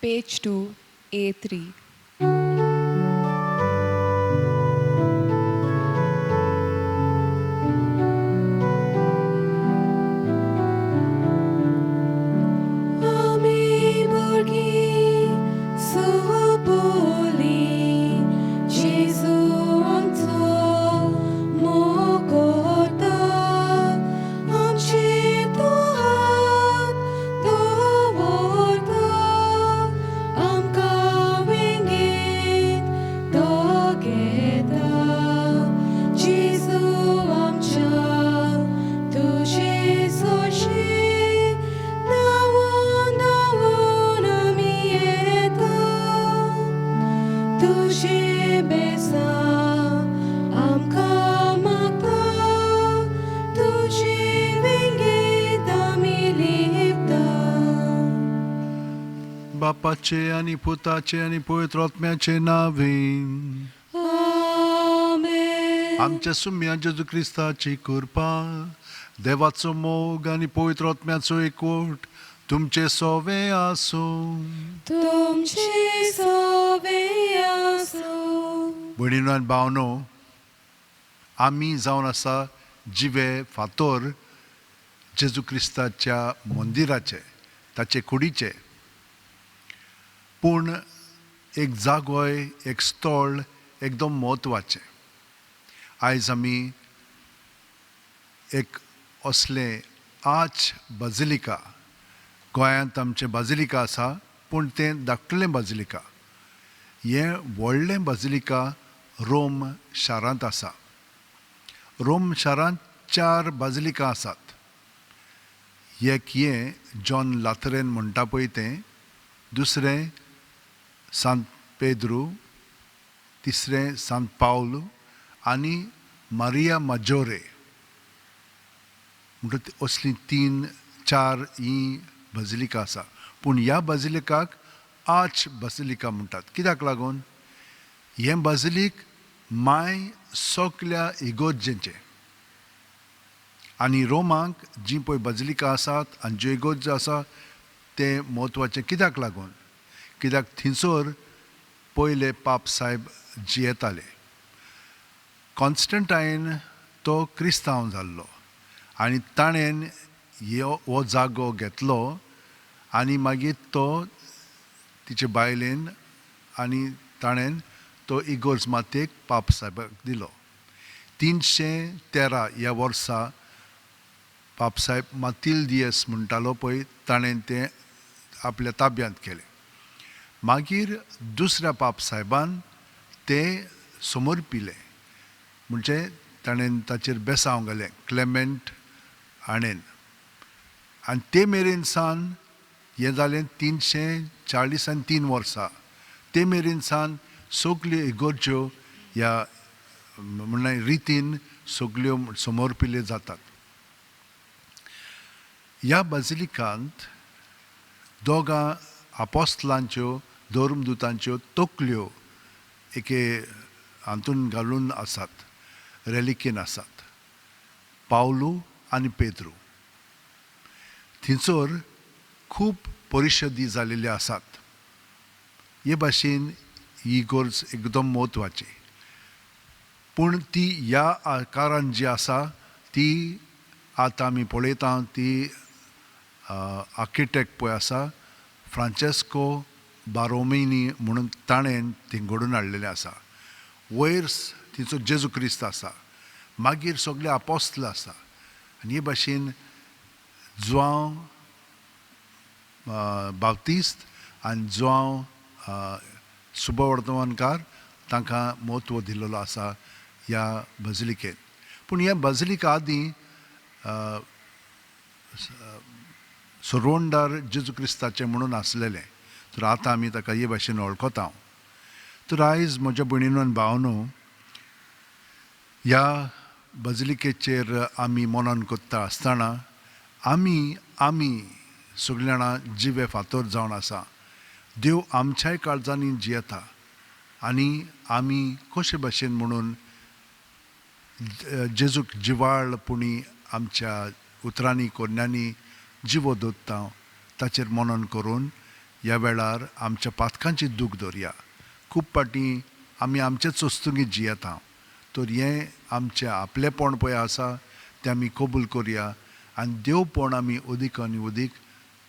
page 2, A3. Ami burgi sohoboli Jesu anto mogota amchi tuhat dovolta amka wingit dogeta Jesu amcha tuji soshi Nawon amieta tuji besa amka magta tuji vingita milipta बापाचे आणि पुताचे आणि पवित्र आत्म्याचे नावीन Amen. आमच्या सुम्या जेजू ख्रिस्ताची कृपा देवाचो मोग आणि पवित्र आत्म्याचो एकवट तुमचे सोवे आसो तुमची सोबे असो भयणीनो आनी भावनो आमी जावन आसा जिवे फातोर जेजू क्रिस्ताच्या मंदिराचे ताचे कुडीचे पूण एक जागोय एक स्थळ एकदम म्हत्वाचें आयज आमी एक असलें आर्च बाजिलिका गोंयांत आमचें बाजिलिका आसा पूण तें धाकटुलें बाजिलिका हें व्हडलें बाजिलिका रोम शारांत आसा रोम शारांत 4 बाजिलिका आसात एक हें जॉन लाथरेन म्हणटा पळय तें दुसरें सांत पेद्रू तिसरें सांत पावल आनी मारिया माजोरे म्हणटा असलीं 3-4 ही बाजिलिका आसा पूण ह्या बाजिलिकाक आर्च बाजिलिका म्हणटात कित्याक लागून हें बाजिलीक माय सगल्या इगोर्जेचें आनी रोमाक जी पळय बाजिलिका आसात आनी ज्यो इगोर्ज आसा तें म्हत्वाचें कित्याक लागून कित्याक थिंयसर पयले पाप साहेब जियेताले कॉन्स्टंटायन तो क्रिस्तांव जाल्लो आनी ताणें हो जागो घेतलो आनी मागीर तो तिचे बायलेन आनी ताणें तो इगोर्ज मातयेक पाप साहेबाक दिलो 313 ह्या वर्सा पाप साहेब मातिल्दियस म्हणटालो पळय ताणें तें आपल्या ताब्यांत केलें मागीर दुसऱ्या पाप साहेबान तें समर्पिलें म्हणजे ताणें ताचेर बेसांव घालें क्लेमेंट हाणेन आनी ते मेरेन सावन हें जालें 343 वर्सां ते मेरेन सावन सगल्यो इगोर्ज्यो ह्या म्हणल्यार रितीन सगल्यो समर्पिल्यो जातात ह्या बाजिलिकांत दोगां आपोस्तलांच्यो धर्मदुतांच्यो तकल्यो एके हातून घालून आसात रेलिकेन आसात पावलू आनी पेद्रू थंयसर खूब परिशदी जालेल्यो आसात हे भाशेन ही इगोर्ज एकदम म्हत्वाची पूण ती ह्या आकारान जी आसा ती आतां आमी पळयता ती आर्किटेक्ट पळय आसा फ्रांचेस्को बारोमेनी म्हणून ताणें ती घडोवन हाडलेलें आसा वयर तिचो जेजू क्रिस्त आसा मागीर सगळे आपोस्तल आसा आनी हे भाशेन जुआंव बावतिस्त आनी जुआंव सुबवर्तमानकार तांकां म्हत्व दिल्लो आसा ह्या बाजिलिकेन पूण ह्या बाजिलिका आदीं सुरवंडार जेजू क्रिस्ताचें म्हणून आसलेलें तर आतां आमी ताका हे भाशेन वळखता तर आयज म्हज्या भयणीनो आनी भावनो ह्या बाजिलिकेचेर आमी मनन कोत्ता आसतना आमी सगळीं जाणां जिवे फातोर जावन आसा देव आमच्याय काळजांनी जियेता आनी आमी कशे भाशेन म्हणून जेजूक जिवाळपणी आमच्या उतरांनी कोन्यांनी जिवो दोत्ता ताचेर मनन करून ह्या वेळार आमच्या पातकांची दूख धरया. खूब पाटी आमी आमचेच सोस्तुंगीत जियेता, तर हें आमचें आपलेपण पळय आसा तें आमी कबूल करया आनी देवपण आमी उदीक आनी उदीक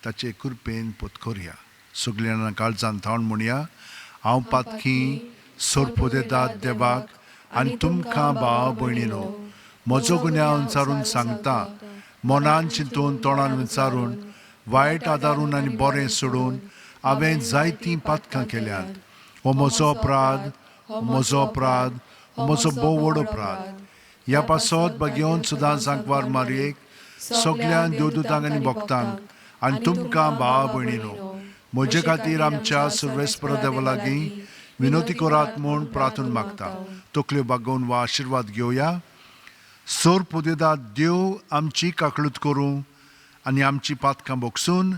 ताचे कृपेन पत्करया. सगळीं जाणां काळजान थावन म्हणया, हांव पातकी सोडपो देतात देवाक आनी तुमकां भाव भयणीनो, म्हजो गुन्यांव विचारून सांगता, मनान चिंतून तोंडान विचारून, वायट आदारून आनी बरें सोडून हांवें जायतीं पातकां केल्यात. हो म्हजो अपराध, हो म्हजो अपराध, हो म्हजो भोव व्हड अपराध. ह्या पासत घेवन सुद्दां सांकवार मारयेक सगळ्या देवदूतांक आनी भक्तांक आनी तुमकां भाव भयणीनो, म्हजे खातीर आमच्या सर्वेस्पर देवा लागीं विनोती करात म्हूण प्रार्थना मागता. तकल्यो बागोवन वा आशिर्वाद घेवया. सोर पुदेदाद देव आमची काकळूत करूं आनी आमची पातकां बोगसून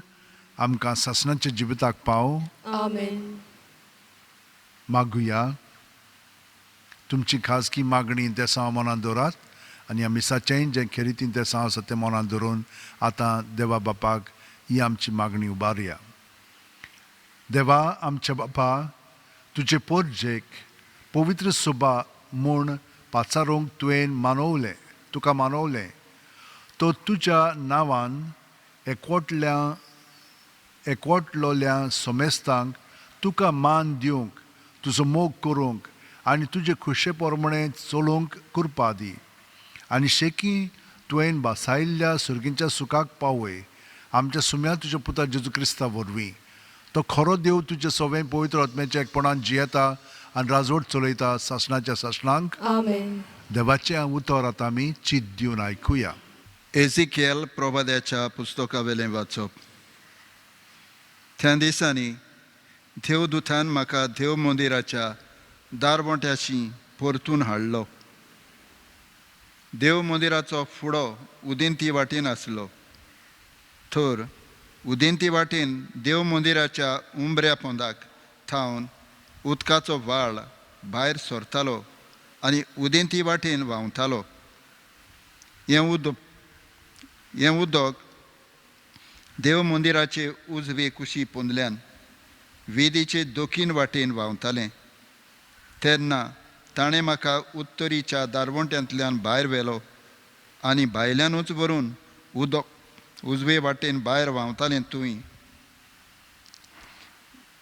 आमकां सासणाच्या जिविताक पाव. आमेन. मागुया. तुमची खाजगी मागणी देसांव मनात दवरात आनी आमी साचें जें खेरीतीन देसांव आसा तें मनात दवरून आतां देवा बापाक ही आमची मागणी उबारया. देवा आमच्या बापा, तुजे पोरजेक पवित्र सुबा म्हूण पाचारूंक तुवें मानवलें, तुका मानवलें, तो तुज्या नांवान एकवटलोल्या सोमेस्तांक तुका मान दिवंक, तुजो मोग करूंक आनी तुजे खुशे पोरमणें चलूंक कृपा दी. आनी शेकी तुवें बासायल्ल्या सुर्गींच्या सुखाक पावय आमच्या सुम्या तुज्या पुता जेजू क्रिस्ता वरवीं. तो खरो देव तुजे सवें पवित्र आत्म्याच्या एकपणान जियेता आनी राजवट चलयता सासणाच्या सासणांक. आमेन. देवाचें उतर आतां आमी चीत दिवन आयकुया. एजिकेल प्रभाद्याच्या पुस्तका वेलें वाचप. त्या दिसांनी देवदूतान म्हाका देव मंदिराच्या दारवंट्याशी परतून हाडलो. देव मंदिराचो फुडो उदेंती वाटेन आसलो. तर उदेंती वाटेन देव मंदिराच्या उंबऱ्या पोंदाक थावन उदकाचो व्हाळ भायर सरतालो आनी उदेंती वाटेन व्हांवतालो. हें उदक देव मंदिराचे उजवे कुशी पोंदल्यान वेदीचे दोखीन वाटेन व्हांवतालें. तेन्ना ताणें म्हाका उत्तरीच्या दारवंट्यांतल्यान भायर व्हेलो आनी भायल्यानूच व्हरून उदक उजवे वाटेन भायर व्हांवतालें थंय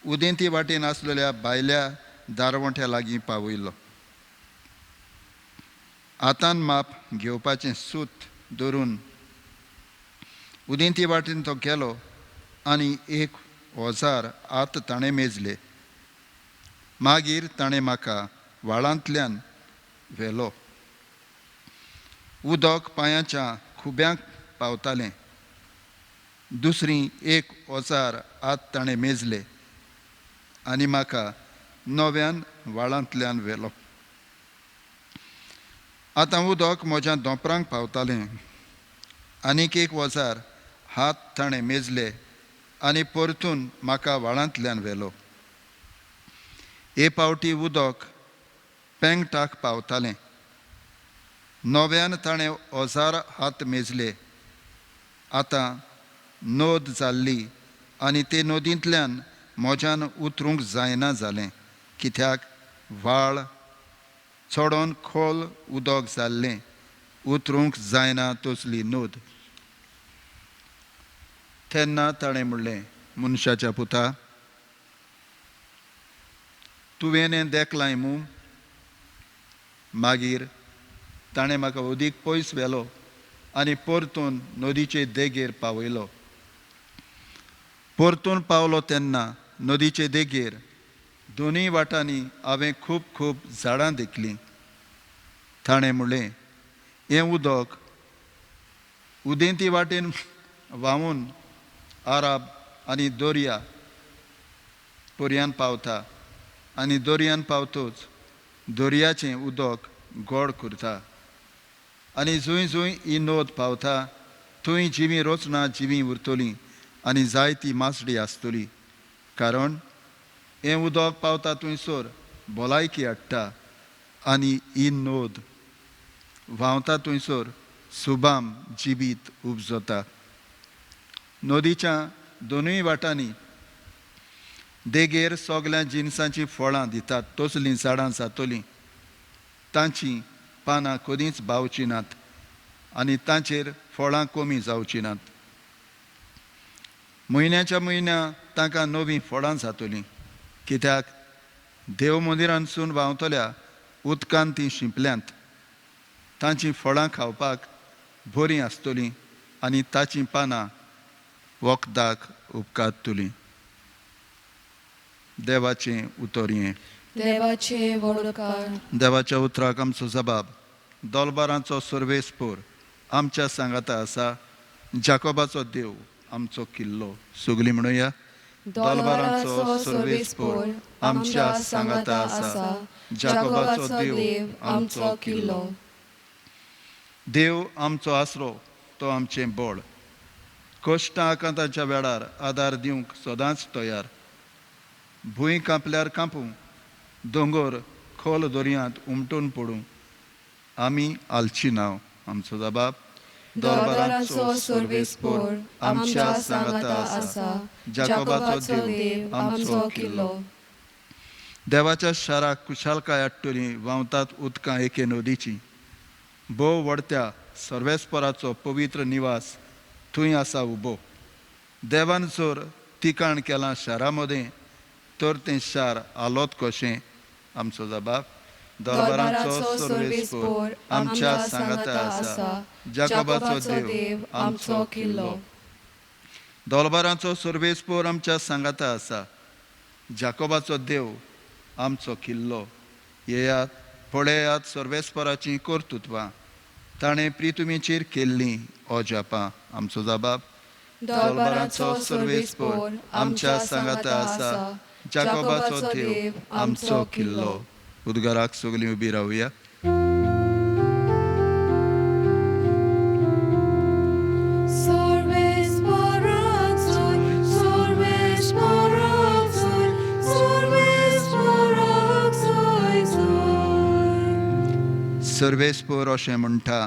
उदेंती वाटेन आसलेल्या भायल्या दारवंट्या लागीं पावयलो. हातान माप घेवपाचें सूत धरून उदेंती वाटेन तो गेलो आनी एक ओजार आत ताणें मेजले. मागीर ताणें म्हाका व्हाळांतल्यान व्हेलो. उदक पांयाच्या खुब्यांक पावतालें. दुसरी एक ओजार आत ताणें मेजले आनी म्हाका नव्यान व्हाळांतल्यान व्हेलो. आतां उदक म्हज्या दोंपरांक पावतालें. आनीक एक ओजार हात ताणें मेजले आनी परतून म्हाका व्हाळांतल्यान व्हेलो. हे पावटी उदक पेंगटाक पावतालें. नव्यान ताणें ओजार हात मेजले. आतां नोद जाल्ली आनी ते नोदींतल्यान मोज्यान उतरूंक जायना जालें, कित्याक व्हाळ चडोन खोल उदक जाल्लें, उतरूंक जायना तसली नोद. तेन्ना ताणें म्हणलें, मनशाच्या पुता, तुवें हें देखलाय मूं. मागीर ताणें म्हाका उदीक पयस व्हेलो आनी परतून नदीचे देगेर पावयलो. परतून पावलो तेन्ना नदीचे देगेर दोनूय वाटांनी हांवें खूब खूब झाडां देखलीं. ताणें म्हणलें, हें उदक उदेंती वाटेन व्हांवून आराब आनी दर्या पर्यान पावता आनी दर्यान पावतूच दर्याचें उदक गोड करता. आनी जंय जंय ही नोद पावता थंय जिवीं रोचना जिवीं उरतलीं आनी जायती मासडी आसतली. कारण हें उदक पावता थंयसर भलायकी हाडटा आनी ही नोद व्हांवता थंयसर सुबाम जिवीत उपजता. नदीच्या दोनूय वाटांनी देगेर सगल्या जिनसांची फळां दितात तसलीं झाडां जातलीं तांचीं पानां कदींच बावचीं नात आनी तांचेर फळां कमी जावचीं नात म्हयन्याच्या म्हयन्या तांकां नवीं फळां जातलीं कित्याक देव मंदिरांतसून व्हांवतल्या उदकान तीं शिंपल्यांत तांचीं फळां खावपाक बरीं आसतलीं आनी ताचीं पानां वखदाक उपकारतलीं देवाचें उतर हें देवाचे वडकार देवाच्या उतराक आमचो जबाब दोलबारांचो सर्वेस्पोर आमच्या सांगाता आसा जाकोबाचो देव आमचो किल्लो सगळीं म्हणुया दोलबाराचो सर्वेस्पोर आमच्या सांगाता आसा जाकोबाचो देव आमचो किल्लो देव आमचो आसरो तो आमचें बळ कश्टां आकांताच्या वेळार आदार दिवंक सदांच तयार भूंय कांपल्यार कांपूं दोंगर खोल दर्यांत उमटून पडूं आमी आलची नांव आमचो जबाब दोलबाराचो सर्वेस्पोर आमच्या सांगाता आसा जाकोबाचो देव आमचो किल्लो देवाच्या शाराक कुशालकाय हाडटली व्हांवतात उदकां एके नदीची भोव व्हडत्या सर्वेस्पराचो पवित्र निवास थंय आसा उबो देवान जर तिकाण केलां शारा मदें तर तें शार आलोत कशें आमचो जबाब दोलबाराचो सर्वेस्पोर आमच्या सांगाता आसा जाकोबाचो देव आमचो किल्लो दोलबाराचो सर्वेस्पोर आमच्या सांगाता आसा जाकोबाचो देव आमचो किल्लो येयात पळयात सर्वेस्पराचीं कर्तुत्वां ताणें प्रितुमेचेर केल्लीं ओजापां आमचो जबाब दोलबाराचो सर्वेस्पोर आमच्या सांगाता आसा जाकोबाचो देव आमचो किल्लो उदगाराक सगळीं उबी रावया सर्वेस्पोर अशें म्हणटा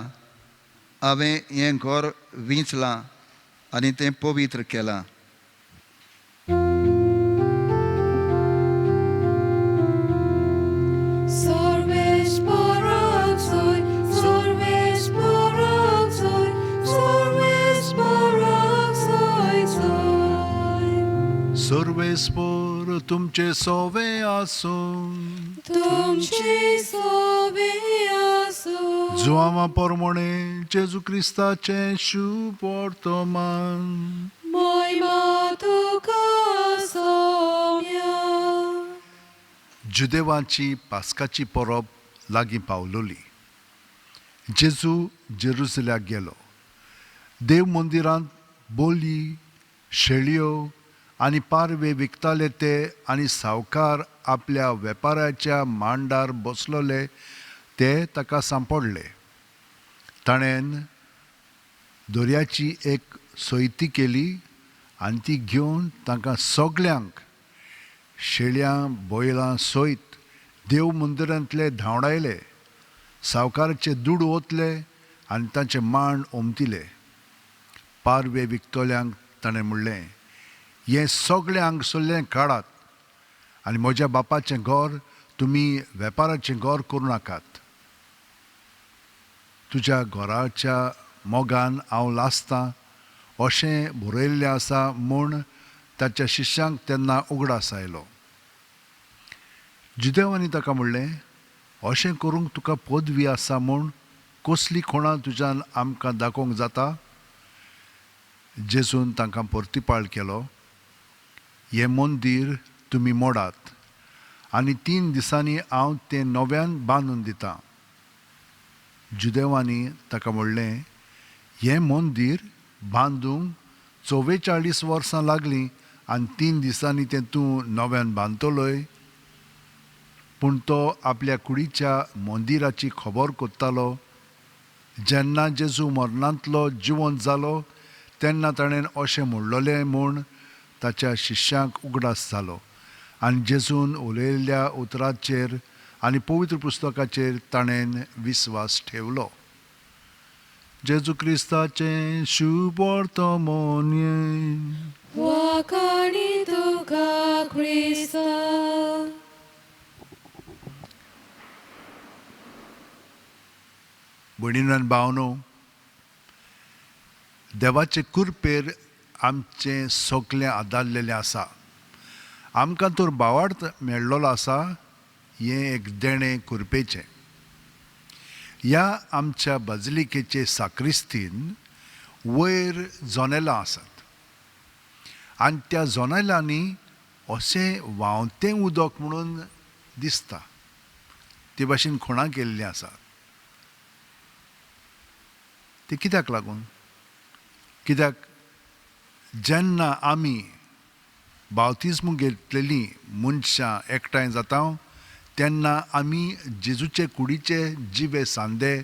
हांवें हें घर विंचलां आनी तें पवित्र केलां सर्वेस्पोर तुमचे सोवे आसूं तुमचे सोवे आसूं जुआमा पोरमोणे जेजू क्रिस्ताचें शुभ वर्तमान मोयमा तुका सोम्या जुदेवांची पास्काची परब लागीं पावलोली जेजू जेरुसल्याक गेलो देव मंदिरांत बोली शेळयो आनी पारवे विकताले ते आनी सावकार आपल्या वेपाराच्या मांडार बसलोले ते ताका सांपडले ताणेन दोरयाची एक सोयती केली आनी ती घेवन तांकां सगल्यांक शेळयां बैलां सोयत देव मंदिरांतले धांवडायले सावकाराचे दूड ओतले आनी तांचे मांड ओमतिले पारवे विकतोल्यांक ताणें म्हणलें हें सगळें हांगसरलें काडात आनी म्हज्या बापाचें घर तुमी वेपाराचें घर करूं नाकात तुज्या घराच्या मोगान हांव लासतां अशें बरयल्लें आसा म्हूण ताच्या शिश्यांक तेन्ना उगडास आयलो जुदेवांनी ताका म्हणलें अशें करूंक तुका पदवी आसा म्हूण कसली खणां तुज्यान आमकां दाखोवंक जाता जेजून तांकां परतिपाळ केलो हें मंदीर तुमी मोडात आनी 3 दिसांनी हांव तें नव्यान बांदून दितां जुदेवांनी ताका म्हणलें हें मंदीर बांदूंक 44 वर्सां लागलीं आनी 3 दिसांनी तें तूं नव्यान बांदतलोय पूण तो आपल्या कुडीच्या मंदिराची खबर कोत्तालो जेन्ना जेजू मरणांतलो जिवंत जालो तेन्ना ताणें अशें म्हणलोलें म्हूण ताच्या शिश्यांक उगडास जालो आनी जेजून उलयल्ल्या उतराचेर आनी पवित्र पुस्तकाचेर ताणें विस्वास ठेवलो जेजू क्रिस्ताचें शुभ वर्तमान वकाणी तुका क्रिस्त. भयणीनो आनी भावनो, देवाचे कृपेर आमचें सगलें आदारलेलें आसा. आमकां तर भावार्थ मेळ्ळो आसा, हें एक देणें कृपेचें. ह्या आमच्या बाजलिकेचे साक्रिस्तीन वयर जनेलां आसात आनी त्या जनेलांनी अशें व्हांवतें उदक म्हणून दिसता, ते भाशेन खुणां केल्लीं आसात. ते कित्याक लागून? कित्याक जेन्ना आमी बावतिस्म घेतलेलीं मनशां एकठांय जाता तेन्ना आमी जेजूचे कुडीचे जिवे सांदे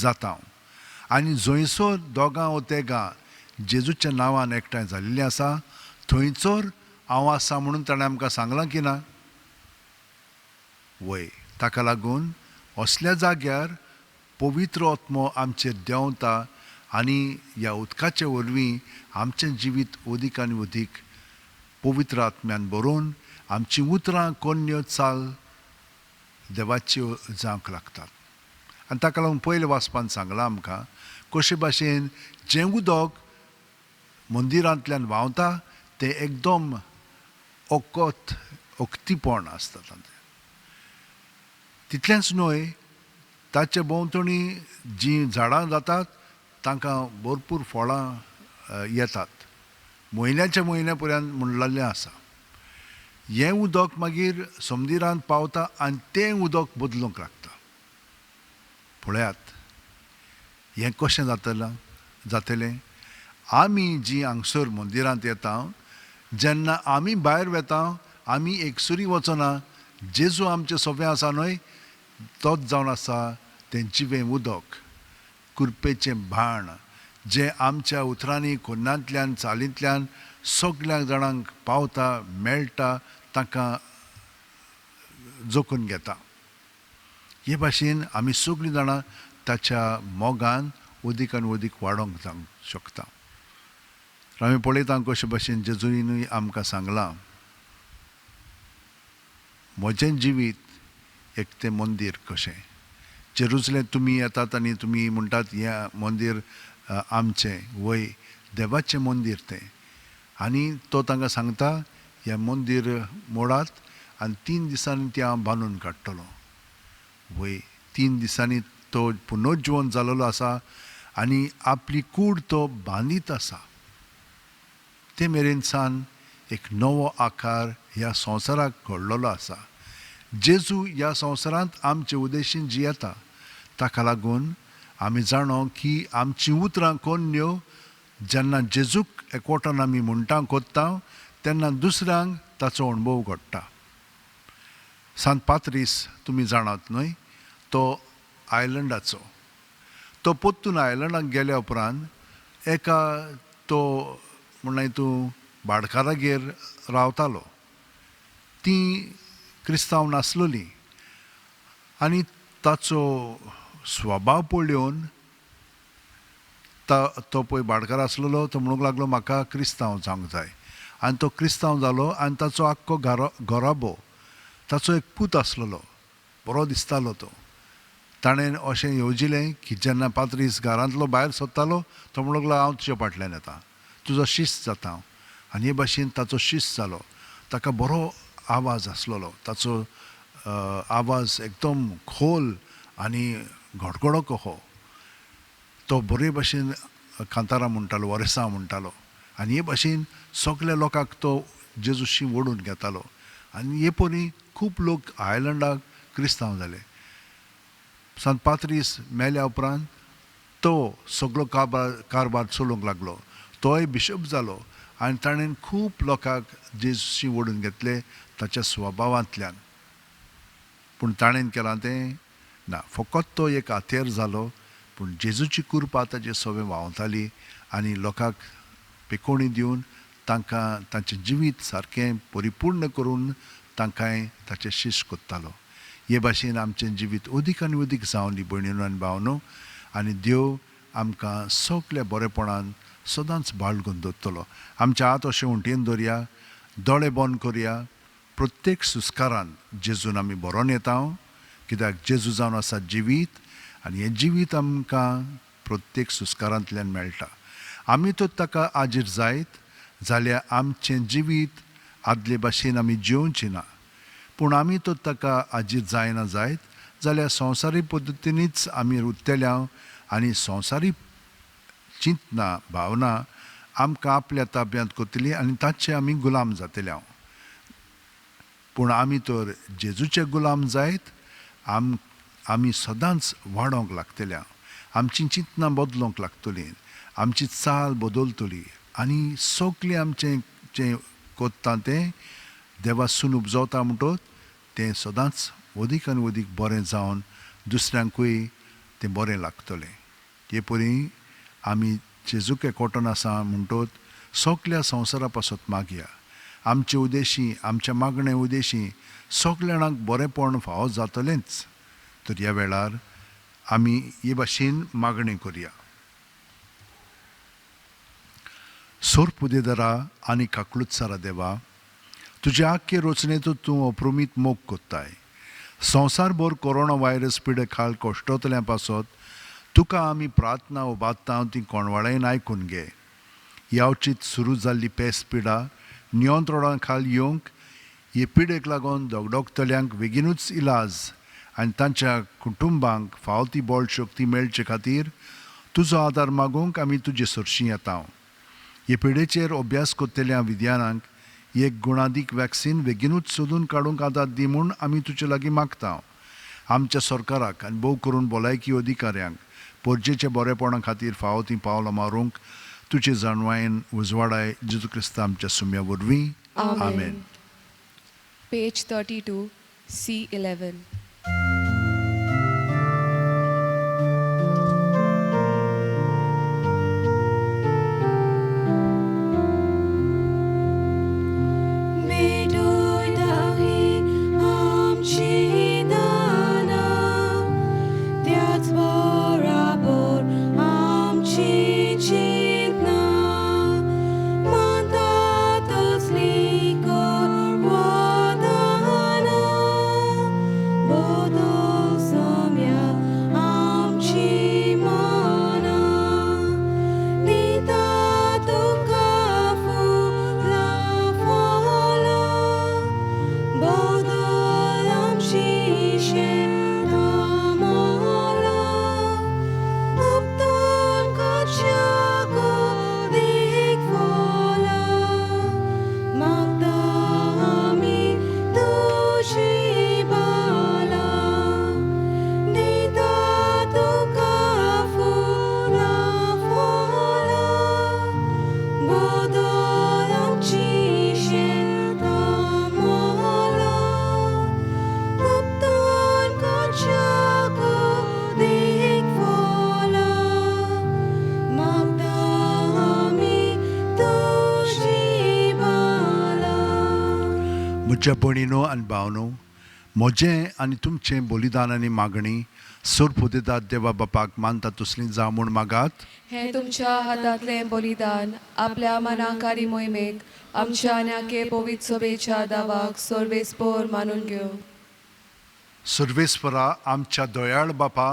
जाता आनी जंयसर दोगां वा तेगां जेजूच्या नांवान एकठांय जाल्लीं आसा थंयसर हांव आसा म्हणून ताणें आमकां सांगलां की ना? वय, ताका लागून असल्या जाग्यार पवित्र आत्मो आमचेर देंवता आनी ह्या उदकाचे वरवीं आमचें जिवीत अदीक आनी अदीक पवित्र आत्म्यान भरून आमची उतरां कोन्यो चाल देवाच्यो जावंक लागतात. आनी ताका लागून पयले वाचपान सांगलां आमकां कशे भाशेन जें उदक मंदिरांतल्यान व्हांवता तें एकदम ओक्तीपण आसता. तितलेंच न्हय, ताचे भोंवतणी जीं झाडां जातात तांकां भरपूर फळां येतात. म्हयन्याच्या म्हयन्या पर्यंत म्हणलेलें आसा. हें उदक मागीर समंदिरांत पावता आनी तें उदक बदलूंक लागता. पळयात, हें कशें जातलें? आमी जीं हांगसर मंदिरांत येता, जेन्ना आमी भायर वेता आमी एकसुरी वचना, जेजू आमचें सोबें आसा न्हय, तोच जावन आसा तें जिवें उदक, कृपेचें भाण जें आमच्या उतरांनी खुन्नांतल्यान चालींतल्यान सगळ्या जाणांक पावता, मेळटा, तांकां जोखून घेता. हे भाशेन आमी सगळीं जाणां ताच्या मोगान अदीक आनी अदीक वाडोंक जावंक शकता. आमी पळयता कशे भाशेन जेजूनय आमकां सांगलां, म्हजें जिवीत एक तें मंदीर कशें. जेरुसलेम तुमी येतात आनी तुमी म्हणटात हें मंदीर आमचें, वय, देवाचें मंदीर तें. आनी तो तांकां सांगता हें मंदीर मोडात आनी 3 दिसांनी तें हांव बांदून काडटलों. वय, 3 दिसांनी तो पुनर्जीवन जालोलो आसा आनी आपली कूड तो बांदीत आसा. ते मेरेन सान एक नवो आकार ह्या संवसाराक घडलेलो आसा. जेजू ह्या संवसारांत आमचे उद्देशीन जियेता. ताका लागून आमी जाणो की आमचीं उतरां कोन्यो जेन्ना जेजूक एकवटान आमी म्हणटा कोत्ता तेन्ना दुसऱ्यांक ताचो अणभव घडटा. सांत पात्रीस तुमी जाणात न्हय, तो आयलंडाचो. तो पोत्तून आयलंडाक गेल्या उपरांत एका तो म्हणल्यार तूं भाडकारागेर रावतालो. ती क्रिस्तांव नासलोली आनी ताचो स्वभाव पळोवन तो पळय भाडकार आसलेलो तो म्हणूंक लागलो म्हाका क्रिस्तांव जावंक जाय. आनी तो क्रिस्तांव जालो आनी ताचो आख्खो घोराबो, ताचो एक पूत आसलेलो, बरो दिसतालो तो. ताणें अशें येवजिलें की जेन्ना पात्रीस घरांतलो भायर सरतालो तो म्हणूंक लागलो हांव तुज्या फाटल्यान येता, तुजो शिश्य जाता. आनी हे भाशेन ताचो शिश्य जालो. ताका बरो आवाज आसलेलो, ताचो आवाज एकदम खोल आनी घडघडो कहो. तो बरे भाशेन कांतारां म्हणटालो, वर्सां म्हणटालो. आनी हे भाशेन सगल्या लोकांक तो जेजूशी ओडून घेतालो. आनी हे परी खूब लोक आयलंडाक क्रिस्तांव जाले. सांत पात्रीस मेल्या उपरांत तो सगळो कारबार चलोवंक लागलो. तोय बिशप जालो आनी ताणें खूब लोकांक जेजूशी ओडून घेतले ताच्या स्वभावांतल्यान. पूण ताणें केलां तें ना, फकत तो एक आतेर जालो, पूण जेजूची कृपा ताचे सवें व्हांवताली आनी लोकांक पेकोवणी दिवन तांकां तांचें जिवीत सारकें परिपूर्ण करून तांकांय ताचे शिश्य कोत्तालो. हे भाशेन आमचें जिवीत अदीक आनी अदीक जावं दी भयणीनो आनी भावनो. आनी देव आमकां सगल्या बरेपणान सदांच बाळगून दवरतलो. आमच्या हात अशें उंटीन दवरया, दोळे बंद करया, प्रत्येक सुस्कारान जेजून आमी बरोवन येता, कित्याक जेजू जावन आसा जिवीत, आनी हें जिवीत आमकां प्रत्येक सुस्कारांतल्यान मेळटा. आमी तर ताका आजीर जायत जाल्यार आमचें जिवीत आदले भाशेन आमी जिवंची ना. पूण आमी तर ताका आजीर जायना जायत जाल्यार संवसारी पद्दतीनीच आमी उरतल्या आनी संवसारी चिंतना भावना आमकां आपल्या ताब्यांत करतली आनी ताचे आमी गुलाम जातल्या. पूण आमी तर जेजूचे गुलाम जायत आमी सदांच वाडोंक लागतल्या. आमची चिंतना बदलोवंक लागतली, आमची चाल बदलतली आनी सगळें आमचें जें कोत्ता तें देवासून उपजवता म्हणटच तें सदांच अदीक आनी अदीक बरें जावन दुसऱ्यांकूय तें बरें लागतलें. ते परी आमी जेजूक एकवटून आसा म्हणटच सगल्या संवसारा पासत मागया. आमचे उद्देशी, आमच्या मागणे उद्देशी सगल्या जाणांक बरेंपण फावो जातलेंच. तर ह्या वेळार आमी हे भाशेन मागणी करया. सोर्प उदेदारा आनी काकळुत्सारा देवा, तुजे आख्खे रचनेचो तूं अप्रुमीत मोग कोत्ताय. संवसारभर कोरोना व्हायरस पिडे खाल कोश्टोतल्या पासत तुका आमी प्रार्थना उबारता ती कोणवाळेन आयकून घे. यावचीत सुरू जाल्ली पेस्त पिडा नियंत्रणां खाल येवंक, हे पिडेक लागून दोगदोगतल्यांक बेगीनूच इलाज आनी तांच्या कुटुंबांक फावो ती बळ शक्ती मेळचे खातीर तुजो आदार मागूंक आमी तुजे सरशीं येता. हे पिडेचेर अभ्यास करतल्या विद्यानांक एक गुणादीक वॅक्सीन बेगीनूच सोदून काडूंक आदार दी म्हूण आमी तुजे लागीं मागता. आमच्या सरकाराक आनी भोव करून भलायकी अधिकाऱ्यांक परजेच्या बरेपणा खातीर फावो ती पावलां मारूंक तुजे जाणवायेन उजवाडाय जेजू क्रिस्त आमच्या सुम्या वरवीं. आमेन. Page 32, C11. म्हज्या भयणीनो आनी भावनो, म्हजें आनी तुमचें बलिदान आनी मागणी सोर्प उदेदार देवा बापाक मानता तसलीं जावं म्हूण मागात. हे तुमच्या हातांतलें बलिदान आपल्या मनाकारी मोहिमेक आमच्या आन्याके पवित्र सभेच्या दावाक सर्वेस्पर मानून घेव. सर्वेस्परा आमच्या दयाळ बापा,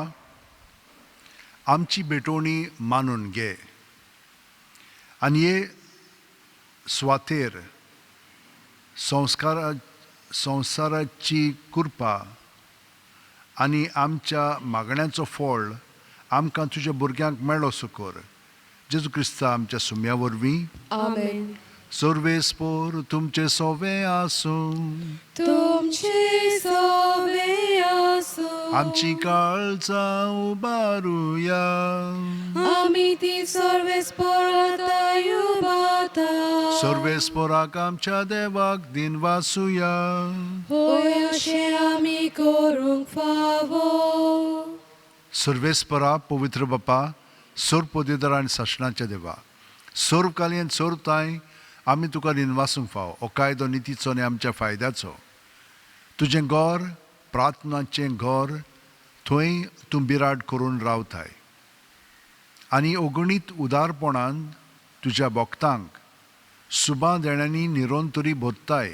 आमची बेटोणी मानून घे आनी हे स्वातेर संवसाराची कृपा आनी आमच्या मागण्यांचो फळ आमकां तुज्या भुरग्यांक मेळ्ळो सुकोर. जेजू क्रिस्ता आमच्या सुम्या वरवीं. आमेन. सर्वेस्पर तुमचे सोवे आसूं, तुमचे सोवे आसूं, आमची काळजां उबारुया, आमी ती सर्वेस्पर उबारता. सर्वेस्पराक आमच्या देवाक दिन वासुया. होय अशें आमी करूंक फावो. सर्वेस्परा पवित्र बापा, सोर्प उदेदार आनी शासनाच्या देवा, सोर्प कालयेन सोरताय आमी तुका दिनवासूंक फावो. हो कायदो नितीचो आनी आमच्या फायद्याचो. तुजें घर प्रार्थनाचें घर, थंय तूं बिराड करून रावताय. आनी अगणीत उदारपणान तुज्या भक्तांक सुबां देण्यांनी निरोन तरी भोत्ताय.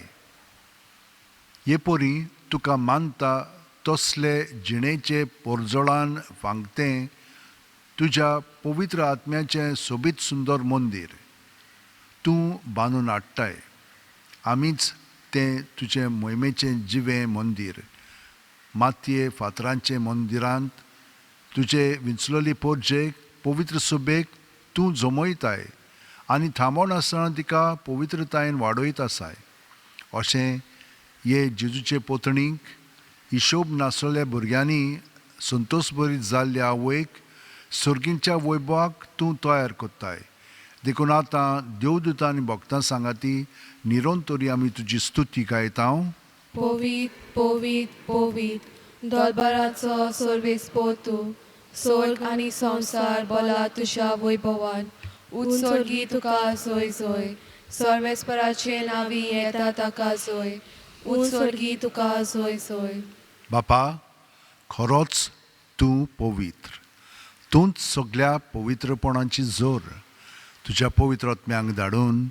हे पोरी तुका मानता तसले जिणेचे पोरजोळान वांगतें तुज्या पवित्र आत्म्याचें सोबीत सुंदर मंदीर तूं बांदून हाडटाय. आमीच तें तुजें मोहिमेचें जिवें मंदीर मातये फातरांचे मंदिरांत तुजे विंचलोली पोरजेक पवित्र सुबेक तूं जमयताय आनी थांबोन आसतना तिका पवित्रतायेन वाडयत आसाय. अशें हे जेजूचे पोतणीक हिशोब नासलेल्या भुरग्यांनी संतोश भरीत जाल्ल्या आवयक सर्गींच्या वैभवाक तूं तयार कोत्ताय. देखून आतां देवदूतां आनी भक्तां सांगाती निरोन तरी आमी तुजी स्तुती गायता. पोवीत पोवीत पोवीत दोलबाराचो सर्वेस्पो तूं. स्वर्ग आनी संवसार बोला तुज्या वैभवान. उत्सर्गी तुका सोय सोय. सर्वेस्पराचे नावी येता ताका सोय. उत्सर्गी तुका सोय सोय. बापा, खरोच तूं पवित्र. तूंच सगळ्या पवित्रपणाची जोर तुज्या पवित्र आत्म्यांक धाडून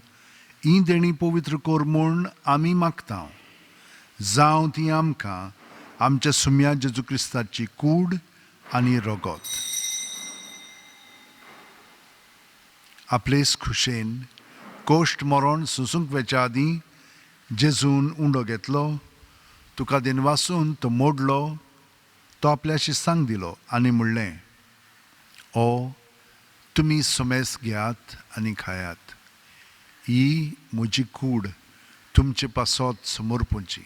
ही देणी पवित्र कर म्हूण आमी मागता. जावं ती आमकां आमच्या सुम्या जेजू क्रिस्ताची कूड आनी रगत. आपलेच खुशेन कोश्ट मरण सुसूंक वेच्या आदीं जेजून उंडो घेतलो. तुका दिनवासून तो मोडलो. तो आपल्या शिस्तांक दिलो आनी म्हणलें, ओ तुमी सुमेस घेयात आनी खायात. ही म्हजी कूड तुमचे पासत समर्पूंची.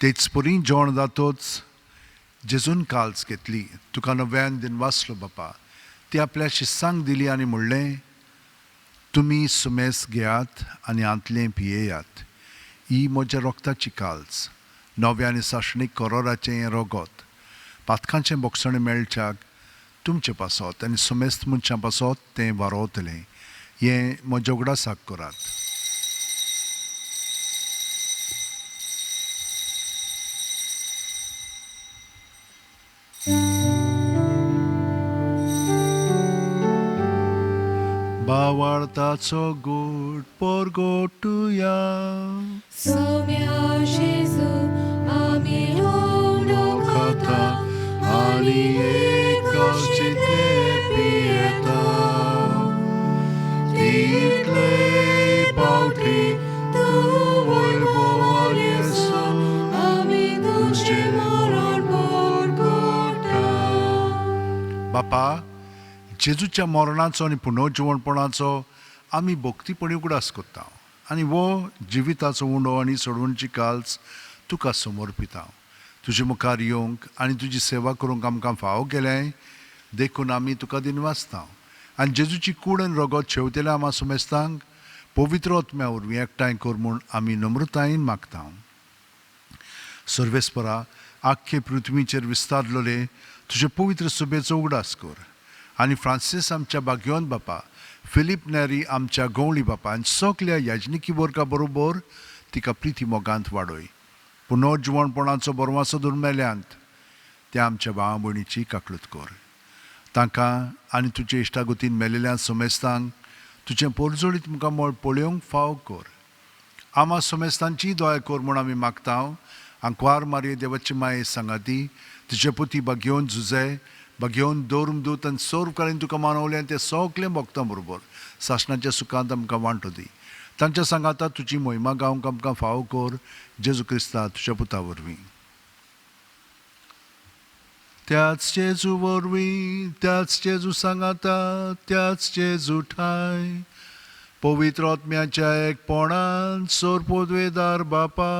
तेच परी जेवण जातोच जेजून काल्स घेतली. तुका नव्यान दिनवासलो बापा. ती आपल्या शिस्सांक दिली आनी म्हणलें, तुमी सुमेस घेयात आनी आंतलें पियेयात. ही म्हज्या रोगताची काल्स, नव्या आनी साशणीक करोराचें रगत. पातकांचें बोगसणें मेळच्याक तुमचे पासत आनी सुमेस्त मनशां पासत तें वारोवतलें. हें म्हज्या उगडासाक करात. बावार्ताचो गोड पोरगोटुया. सोम्या जेजू आमी उंडो खाता आनी एकाच चितें पियेता. तितले पावटी तूं वैभवान येसो आमी तुजें मरण पोरगोटा. बापा, जेजूच्या मरणाचो आनी पुनर्जिवणपणाचो आमी भक्तीपणी उगडास करता आनी वो जिविताचो उंडो आनी सोडवणची काल्स तुका समर्पिता. तुजे मुखार येवंक आनी तुजी सेवा करूंक आमकां फावो केलें देखून आमी तुका दिनवासता. आनी जेजूची कूड आनी रगत शेवतेल्या आमा सुमेस्तांक पवित्र आत्म्या वरवीं एकठांय कर म्हूण आमी नम्रतायेन मागता. सर्वेस्परा, आख्खे पृथ्वीचेर विस्तारलोले तुजे पवित्र सुबेचो उगडास कर. आनी फ्रांसीस आमच्या भाग्यवंत बापा, फिलीप नेरी आमच्या गवळी बापा आनी सगल्या याजनिकी वर्गा बरोबर तिका प्रिती मोगांत वाडय. पुनर्जिवणपणाचो बरवासो धरून मेल्यांत त्या आमच्या भावा भयणीची काकलूत कर. तांकां आनी तुजे इश्टागतीन मेलेल्या सुमेस्तांक तुजें पोरजोळीत मुखार पळोवंक फाव कर. आमा सुमेस्तांची दोया कर म्हूण आमी मागता. आंकवार मारये देवाची माये सांगाती तुजे पुती भाग्यवन झुजे भाग्यवन दौरून दूत आनी सोर्व काळीन तुका मानवलें तें सगलें भक्तां बरोबर सासणाच्या सुखांत आमकां वांटो दी. तांच्या सांगाता तुजी मोहिमा गावंक आमकां फावो कर. जेजू क्रिस्ता तुज्या पुता वरवीं. त्याच जेजू वरवीं, त्याच जेजू सांगाता, त्याच जेजू ठाय पवित्र आत्म्याच्या एकपणान सोर पोदवेदार बापा,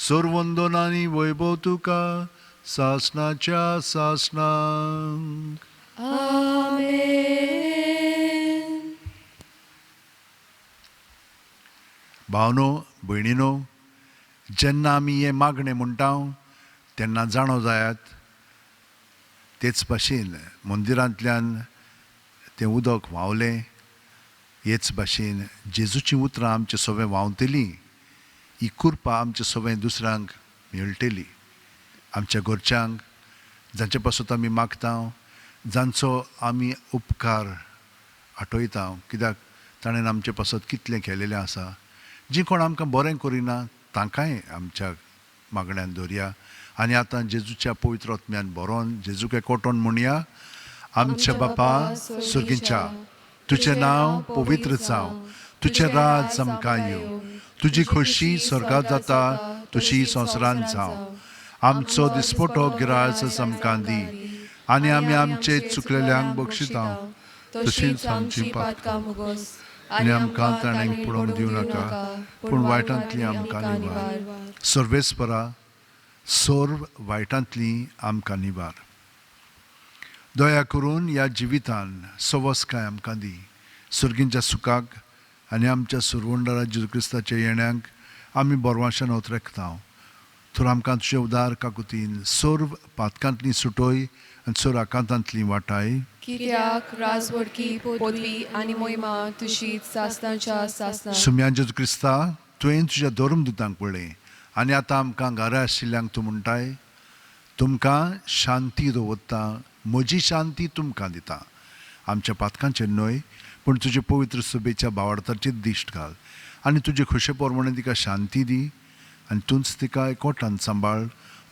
सोर वंदन आनी वैभव तुका सासणाच्या सासणांक. आमेन. भावनो भयणीनो, जेन्ना आमी हें मागणें म्हणटा तेन्ना जाणो जायात तेच भाशेन मंदिरांतल्यान तें उदक व्हांवलें. हेच भाशेन जेजूची उतरां आमचे सगळें व्हांवतलीं, ही कृपा आमचे सगळें दुसऱ्यांक मेळटली. आमच्या घरच्यांक जांचे पासून आमी मागता, जांचो आमी उपकार आठयता, कित्याक ताणें आमचे पासत कितलें केलेलें आसा. जीं कोण आमकां बरें करिना तांकांय आमच्या मागण्यांत दवरया. आनी आतां जेजूच्या पवित्र आत्म्यान बरोवन जेजूक एकवटोन म्हणया, आमच्या बापा सुर्गीच्या, तुजें नांव पवित्र जावं, तुजें राज आमकां येवं, तुजी खोशी स्वर्गांत जाता तशी संवसारांत जावं. आमचो दिसपटो गिरायस आमकां दी, आनी आमी आमचे चुकलेल्यांक बक्षिता तशींच आमची पातकां मुगोस, आनी आमकां ताणें पडोवंक दिवं नाका, पूण वायटांतली आमकां निवार. सर्वेस्परा, सोर्व वायटांतली आमकां निवार. दया करून ह्या जिवितान सवस्काय आमकां दी, सुर्गींच्या सुखाक आनी आमच्या सुरवंडरा जेजू क्रिस्ताच्या येण्याक आमी बोरवांशान ओतरेकता. तर आमकां तुजे उदार काकुतीन सोर्व पातकांतली सुटोय आनी सोर आकांतांतली वाटाय. कित्याक राजवडकी, पदवी आनी मोहिमा तुशीच सासणाच्या सासणां. सुम्या जेजू क्रिस्ता, तुवें तुज्या धर्मदुतांक पळय आनी आतां आमकां घरा आशिल्ल्यांक तूं म्हणटाय, तुमकां शांती दवरता, म्हजी शांती तुमकां दिता. आमच्या पातकांचेर न्हय, पूण तुजे पवित्र सुबेच्या भावार्थाचेर दिश्ट घाल, आनी तुजे खुशे पोरमणे तिका शांती दी, आनी तूंच तिका एकवटान सांबाळ,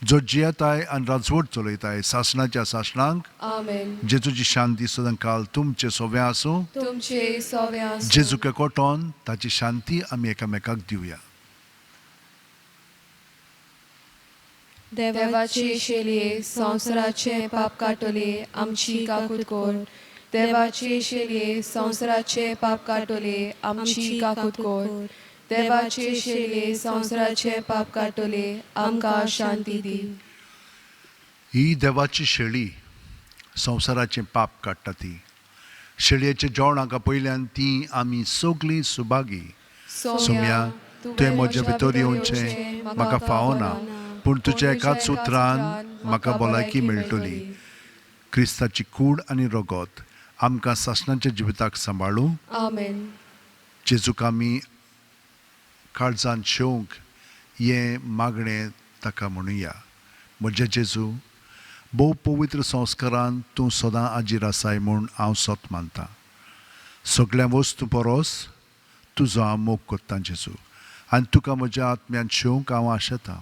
जो जियेताय आनी राजवट चलयताय सासणाच्या सासणांक. आमेन. जेजूची शांती सदां काल तुमचे सोबे आसूं. तुमचे सोवे आसूं. जेजूक एकवटोन ताची शांती आमी एकामेकाक दिवया. देवाचे शेलये संवसाराचे पाप काटोले आमची काकूट कोर. देवाचे शेलये संवसाराचे पाप काटोले आमची काकूट कोर. देवाचे शेलये संवसाराचे पाप काटोले आमकां शांती दी. ही देवाची शेळी संवसाराचें पाप काडटा ती. शेळयेचें जेवण हाका पयल्यान ती आमी सगळीं सुभागी. सोम्या, तुवें म्हजे भितर येवचें म्हाका फावना, पूण तुज्या एकाच उतरान म्हाका भलायकी मेळटली. क्रिस्ताची कूड आनी रगत आमकां सासणाच्या जिविताक सांबाळूं. आमेन. जेजूक आमी काळजांत शेवंक हें मागणें ताका म्हणुया. म्हजे जेजू, भोव पवित्र संस्कारान तूं सदां आजीर आसाय म्हूण हांव सोत मानतां. सगळ्या वस्तू परस तुजो हांव मोग करतां जेजू, आनी तुका म्हज्या आत्म्यान शेवंक हांव आशेतां.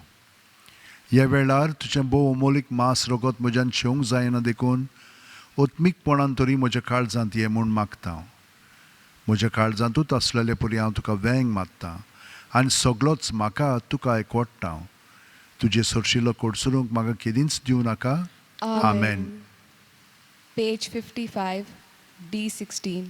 ह्या वेळार तुजें भोव अमोलीक मास रगत म्हज्यान शेवंक जायना देखून ओत्मीकपणान तरी म्हज्या काळजांत ये म्हूण मागतां. म्हज्या काळजांतूच आसलेले परी हांव तुका वेंग मागतां, आनी सगळोच म्हाका तुका एकवटटा. तुजे सरशिल्लो कोडसरूंक म्हाका केदींच दिवं नाका. आमेन. Page 55 D16.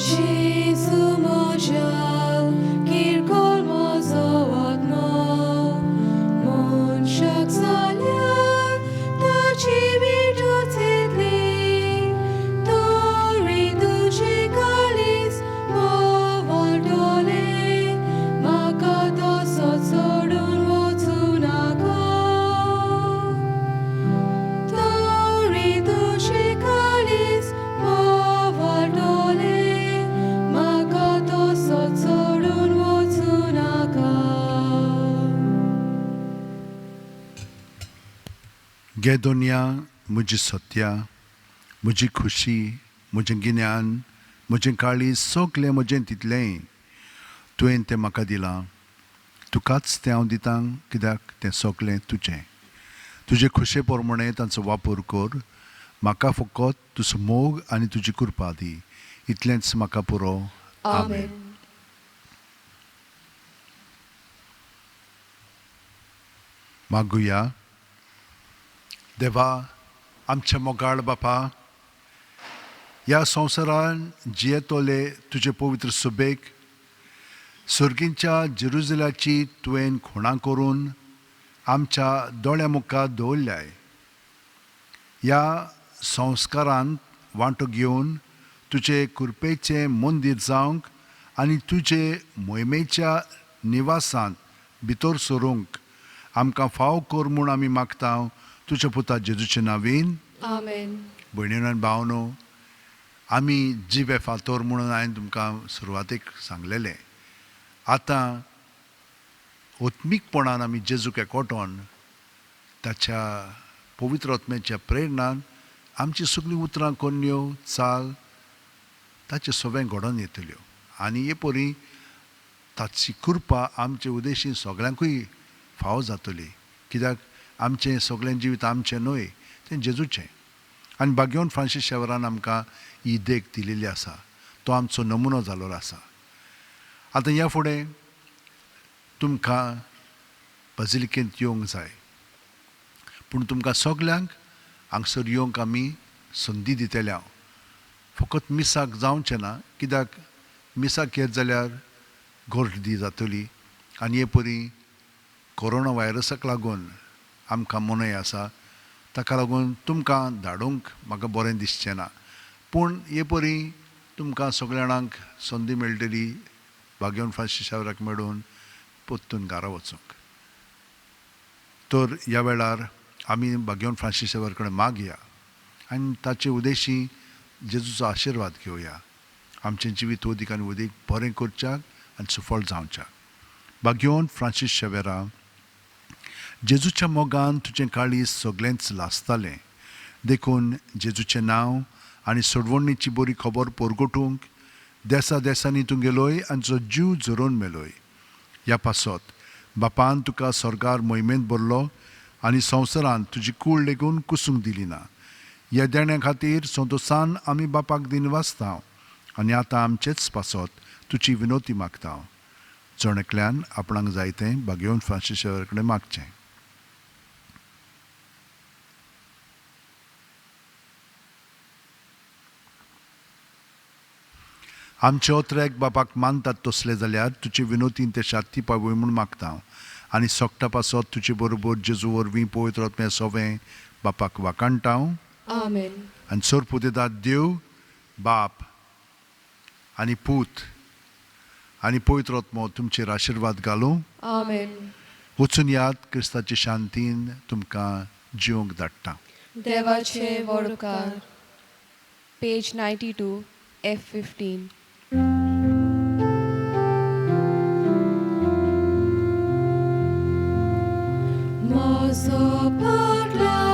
Jezu moja, kirkol mozo odno, monshak zalyan, taci vitocitli, tori duce kalis, moval dole, makato sotsodun wotsunaka. Tori duce kalis, moval dole, makato sotsodun wotsunaka. गे दुनिया म्हजी सत्या, म्हजी खुशी, म्हजें गिन्यान, म्हजें काळीज सगलें म्हजें तितलें तुवें तें म्हाका दिलां. तुकाच तें हांव दितां, कित्याक तें सगलें तुजें. तुजे खुशे पोरमणे तांचो वापर कर. म्हाका फकत तुजो मोग आनी तुजी कृपा दी. इतलेंच म्हाका पुरो. आमेन. मागुया. देवा, आमच्या मोगाळ बापा, ह्या संवसारान जियेतोले तुजे पवित्र सुबेक सुर्गींच्या जेरुजलाची तुवें खुणां करून आमच्या दोळ्या मुखार दवरल्याय. ह्या संस्कारांत वांटो घेवन तुजे कृपेचें मंदीर जावंक आनी तुजे मोहिमेच्या निवासांत भितर सरूंक आमकां फाव कर म्हूण आमी मागता तुज्या पुता जेजूचे नांवेन. Amen. भयणीनो आनी भावनो, आमी जिवे फातर म्हणून हांवें तुमकां सुरवातेक सांगलेलें. आतां ओत्मीकपणान आमी जेजूक एकवटोन ताच्या पवित्र आत्म्याच्या प्रेरणान आमची सगळीं उतरां कोन्यो चाल ताचे सगळें घडोवन येतल्यो. आनी हे परी ताची कृपा आमचे उदेशी सगळ्यांकूय फाव जातली. कित्याक आमचें सगळें जिवीत आमचें न्हय, तें जेजूचें. आनी भाग्यवन फ्रांसीस शेवरान आमकां ही देख दिलेली आसा. तो आमचो नमुनो जाल्लो आसा. आतां ह्या फुडें तुमकां बजिलिकेंत येवंक जाय, पूण तुमकां सगल्यांक हांगसर येवंक आमी संदी दितल्या. फकत मिसाक जावचें ना, कित्याक मिसाक येत जाल्यार गर्दी जातली. आनी हे परी कोरोना व्हायरसाक लागून आमकां मनाय आसा, ताका लागून तुमकां धाडूंक म्हाका बरें दिसचें ना. पूण हे परी तुमकां सगळ्या जाणांक संदी मेळटली भाग्यवन फ्रांसीस शेवराक मेळून पोत्तून घरा वचूंक. तर ह्या वेळार आमी भाग्यवन फ्रांसीस शेवर कडेन मागया आनी ताचे उदेशी जेजूचो आशिर्वाद घेवया. आमचें जिवीत अदीक आनी अदीक बरें करच्याक आनी सुफळ जावच्याक. भाग्यवन फ्रांसीस शेवेरा, जेजूच्या मोगान तुजें काळीज सगळेंच लासतालें. देखून जेजूचें नांव आनी सोडवणीची बरी खबर परगटूंक देसा देसांनी तूं गेलोय आनी तुजो जीव झरोवन मेलोय. ह्या पासत बापान तुका स्वर्गार मोहिमेंत भरलो आनी संवसारांत तुजी कूड लेगून कुसूंक दिली ना. ह्या देण्या खातीर संतोशान आमी बापाक दिन वाचता आनी आतां आमचेच पासत तुजी विनोती मागता. जण आपणाक जायतें भाग्यवन फ्रांसीस शेवर कडेन मागचें. आमचे ओत्रेक बापाक मानतात तसले जाल्यार तुजे विनोतीन ते शांती पावय म्हूण मागता. आनी सोगटा पासत तुजे बरोबर जेजू वरवीं पवित्र आत्म्या सवें बापाक वाकाणटा. Amen. आनी सोर पुदेदाद देव बाप आनी पूत आनी पवित्र आत्मो तुमचेर आशिर्वाद घालूं. Amen. वचून याद क्रिस्ताचे शांतीन तुमकां जिवंक धाडटा. देवाचे वडकार. Page 92, F15. Mozo padla